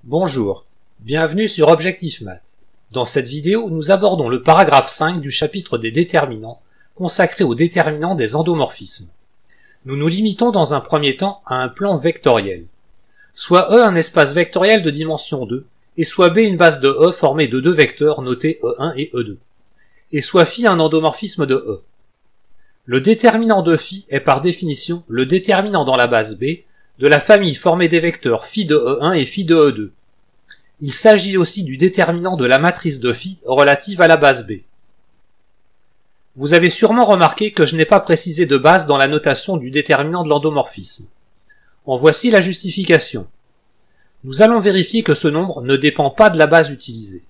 Bonjour, bienvenue sur Objectif Math. Dans cette vidéo, nous abordons le paragraphe 5 du chapitre des déterminants, consacré aux déterminants des endomorphismes. Nous nous limitons dans un premier temps à un plan vectoriel. Soit E un espace vectoriel de dimension 2, et soit B une base de E formée de deux vecteurs notés E1 et E2. Et soit Φ un endomorphisme de E. Le déterminant de Φ est par définition le déterminant dans la base B de la famille formée des vecteurs Φ de E1 et Φ de E2. Il s'agit aussi du déterminant de la matrice de Φ relative à la base B. Vous avez sûrement remarqué que je n'ai pas précisé de base dans la notation du déterminant de l'endomorphisme. En voici la justification. Nous allons vérifier que ce nombre ne dépend pas de la base utilisée.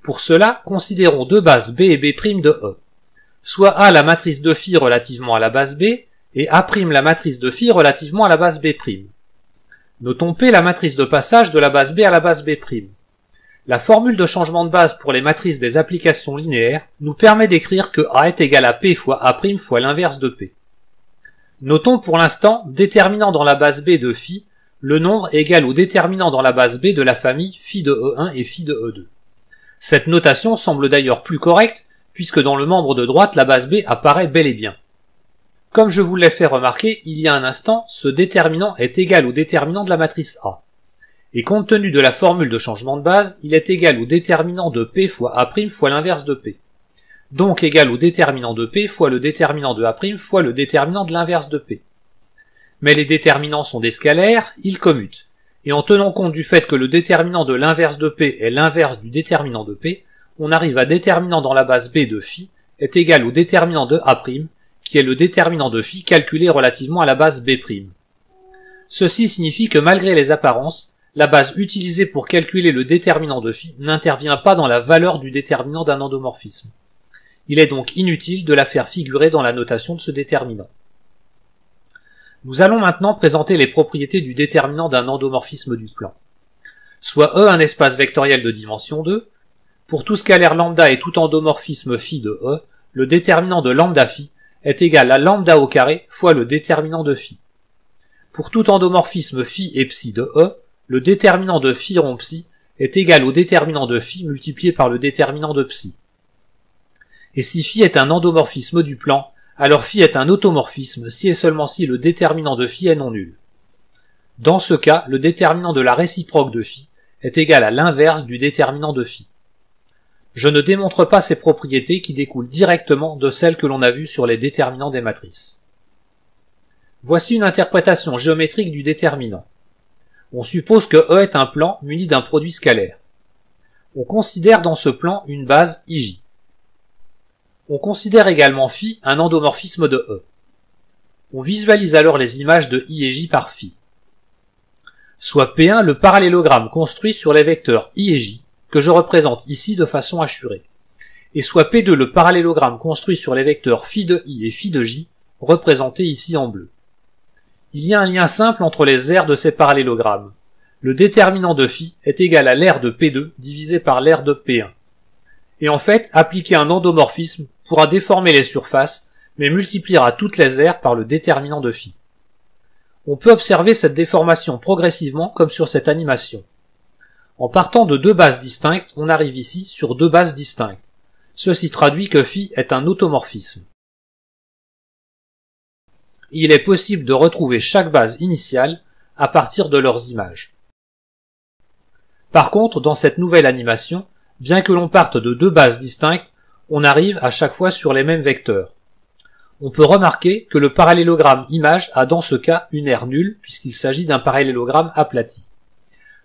Pour cela, considérons deux bases B et B' de E. Soit A la matrice de Φ relativement à la base B, et A' la matrice de Φ relativement à la base B'. Notons P la matrice de passage de la base B à la base B'. La formule de changement de base pour les matrices des applications linéaires nous permet d'écrire que A est égal à P fois A' fois l'inverse de P. Notons pour l'instant, déterminant dans la base B de Φ, le nombre égal au déterminant dans la base B de la famille Φ de E1 et Φ de E2. Cette notation semble d'ailleurs plus correcte, puisque dans le membre de droite, la base B apparaît bel et bien. Comme je vous l'ai fait remarquer il y a un instant, ce déterminant est égal au déterminant de la matrice A. Et compte tenu de la formule de changement de base, il est égal au déterminant de P fois A' fois l'inverse de P. Donc égal au déterminant de P fois le déterminant de A' fois le déterminant de l'inverse de P. Mais les déterminants sont des scalaires, ils commutent. Et en tenant compte du fait que le déterminant de l'inverse de P est l'inverse du déterminant de P, on arrive à déterminant dans la base B de Φ est égal au déterminant de A', qui est le déterminant de Φ calculé relativement à la base B'. Ceci signifie que malgré les apparences, la base utilisée pour calculer le déterminant de Φ n'intervient pas dans la valeur du déterminant d'un endomorphisme. Il est donc inutile de la faire figurer dans la notation de ce déterminant. Nous allons maintenant présenter les propriétés du déterminant d'un endomorphisme du plan. Soit E un espace vectoriel de dimension 2, pour tout scalaire lambda et tout endomorphisme Φ de E, le déterminant de lambda Φ est égal à lambda au carré fois le déterminant de Φ. Pour tout endomorphisme Φ et Ψ de E, le déterminant de Φ rond Ψ est égal au déterminant de Φ multiplié par le déterminant de Ψ. Et si Φ est un endomorphisme du plan, alors Φ est un automorphisme si et seulement si le déterminant de Φ est non nul. Dans ce cas, le déterminant de la réciproque de Φ est égal à l'inverse du déterminant de Φ. Je ne démontre pas ces propriétés qui découlent directement de celles que l'on a vues sur les déterminants des matrices. Voici une interprétation géométrique du déterminant. On suppose que E est un plan muni d'un produit scalaire. On considère dans ce plan une base IJ. On considère également Φ un endomorphisme de E. On visualise alors les images de I et J par Φ. Soit P1 le parallélogramme construit sur les vecteurs I et J, que je représente ici de façon assurée, et soit P2 le parallélogramme construit sur les vecteurs Φ de I et Φ de J, représentés ici en bleu. Il y a un lien simple entre les aires de ces parallélogrammes. Le déterminant de Φ est égal à l'aire de P2 divisé par l'aire de P1. Et en fait, appliquer un endomorphisme pourra déformer les surfaces, mais multipliera toutes les aires par le déterminant de Φ. On peut observer cette déformation progressivement comme sur cette animation. En partant de deux bases distinctes, on arrive ici sur deux bases distinctes. Ceci traduit que Φ est un automorphisme. Il est possible de retrouver chaque base initiale à partir de leurs images. Par contre, dans cette nouvelle animation, bien que l'on parte de deux bases distinctes, on arrive à chaque fois sur les mêmes vecteurs. On peut remarquer que le parallélogramme image a dans ce cas une aire nulle puisqu'il s'agit d'un parallélogramme aplati.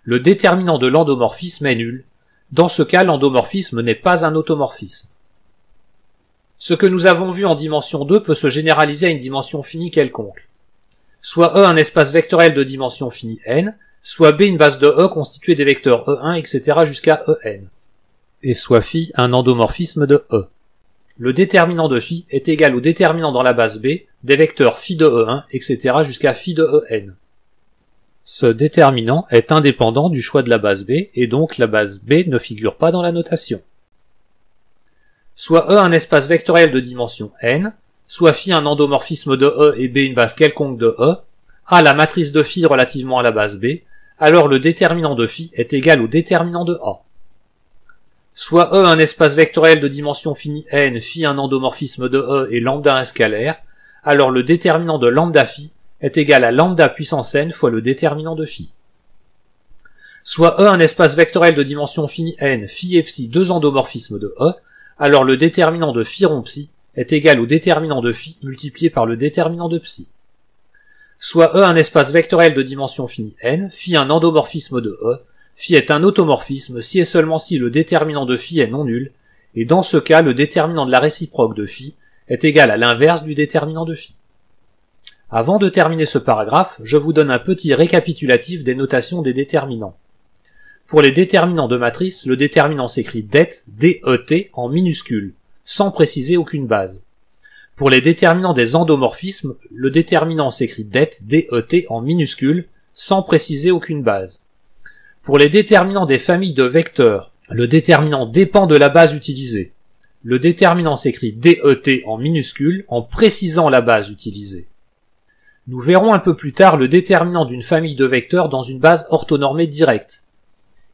Le déterminant de l'endomorphisme est nul. Dans ce cas, l'endomorphisme n'est pas un automorphisme. Ce que nous avons vu en dimension 2 peut se généraliser à une dimension finie quelconque. Soit E un espace vectoriel de dimension finie n, soit B une base de E constituée des vecteurs E1, etc. jusqu'à En. Et soit Φ un endomorphisme de E. Le déterminant de Φ est égal au déterminant dans la base B des vecteurs Φ de E1, etc. jusqu'à Φ de En. Ce déterminant est indépendant du choix de la base B, et donc la base B ne figure pas dans la notation. Soit E un espace vectoriel de dimension n, soit Φ un endomorphisme de E et B une base quelconque de E, A la matrice de Φ relativement à la base B, alors le déterminant de phi est égal au déterminant de A. Soit E un espace vectoriel de dimension finie n, phi un endomorphisme de E et lambda un scalaire, alors le déterminant de lambda phi est égal à lambda puissance n fois le déterminant de phi. Soit E un espace vectoriel de dimension finie n, phi et psi deux endomorphismes de E, alors le déterminant de phi rond psi est égal au déterminant de phi multiplié par le déterminant de psi. Soit E un espace vectoriel de dimension finie n, phi un endomorphisme de E, phi est un automorphisme si et seulement si le déterminant de phi est non nul, et dans ce cas le déterminant de la réciproque de phi est égal à l'inverse du déterminant de phi. Avant de terminer ce paragraphe, je vous donne un petit récapitulatif des notations des déterminants. Pour les déterminants de matrice, le déterminant s'écrit det, det en minuscule, sans préciser aucune base. Pour les déterminants des endomorphismes, le déterminant s'écrit det, det en minuscule, sans préciser aucune base. Pour les déterminants des familles de vecteurs, le déterminant dépend de la base utilisée. Le déterminant s'écrit det en minuscule en précisant la base utilisée. Nous verrons un peu plus tard le déterminant d'une famille de vecteurs dans une base orthonormée directe.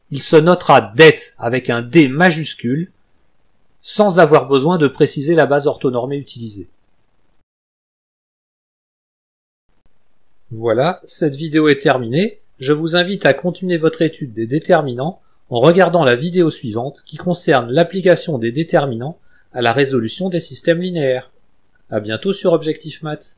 Il se notera det avec un D majuscule, sans avoir besoin de préciser la base orthonormée utilisée. Voilà, cette vidéo est terminée. Je vous invite à continuer votre étude des déterminants en regardant la vidéo suivante qui concerne l'application des déterminants à la résolution des systèmes linéaires. À bientôt sur Objectif Math.